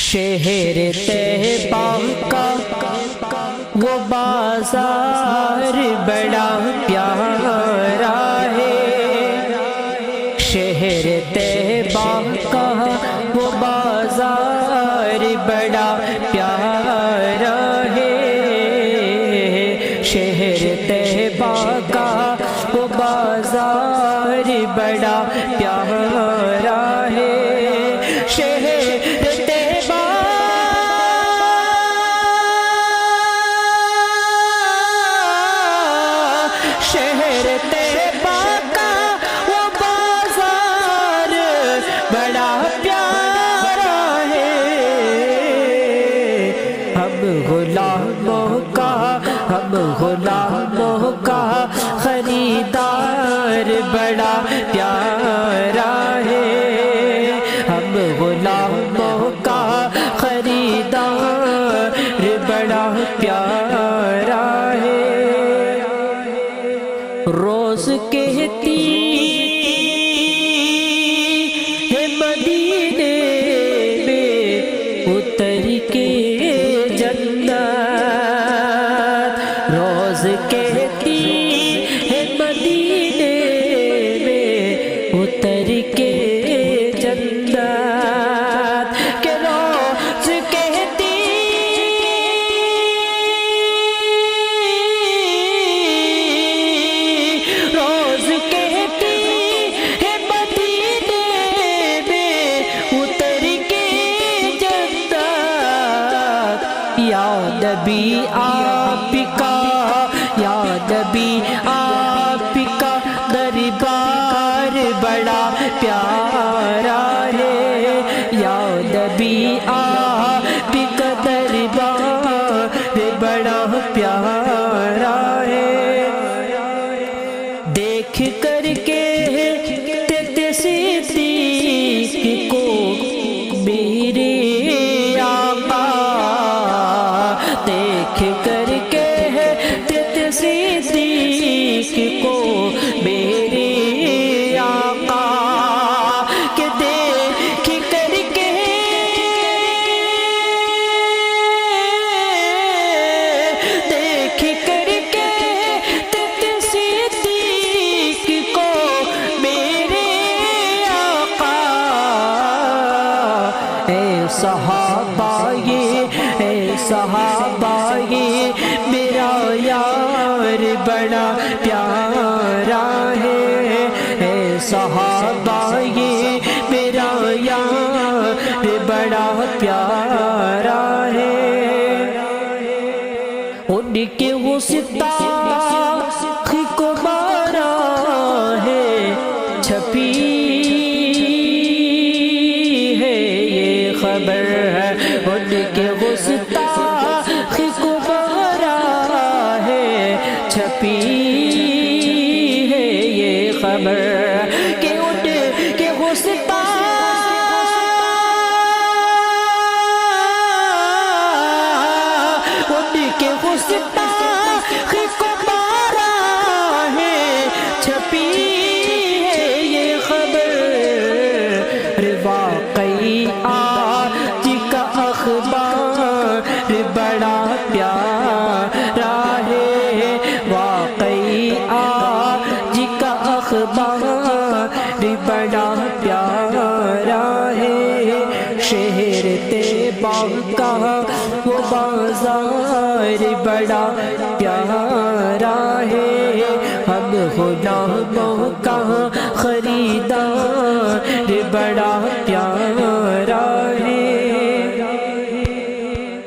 شہر طیبہ کا وہ بازار بڑا پیارا ہے، شہر طیبہ کا وہ بازار بڑا پیارا ہے، شہر طیبہ کا وہ بازار بڑا پیارا ہے، شہر طیبہ شہر طیبہ کا وہ بازار بڑا پیارا ہے، ہم غلاموں کا خریدار بڑا پیارا ہے، ہم غلاموں کا خریدار بڑا پیارا ہے، روز کہتی ہے مدینے میں اتر کے جنت، روز کہتی ہے مدینے میں اتر کے جنت، کہ روز کہتی روز کہتی ہے مدینے میں اتر کے جنت، یا نبی آپ کا یا نبی آپ کا دربار بڑا پیارا ہے، یا نبی آپ کا دربار بڑا پیارا ہے، دیکھ کر کے تیرے صدیق کو میرے آقا، دیکھ کر کے تیرے صدیق کو میرے آقا، کہ دیکھ کر کے دیکھ کر کے تیرے صدیق کو میرے آقا، اے صحابہ یہ میرا یار بڑا پیارا ہے، اے صحابہ یہ میرا یار بڑا پیارا ہے، ان کے گستاخ کو مارا ہے، چھپی ہے یہ خبر ہے، ان کے گستاخ کو مارا ہے، چھپی ہے یہ خبر، کہ ان کے گستاخ کو مارا ہے، چھپی ہے یہ خبر، واقعی آج کا اخبار بڑا پیارا ہے، واقعی آج کا اخبار بڑا پیارا ہے، شہر طیبہ کا وہ بازار بڑا پیارا ہے، ہم غلاموں کا خریدار بڑا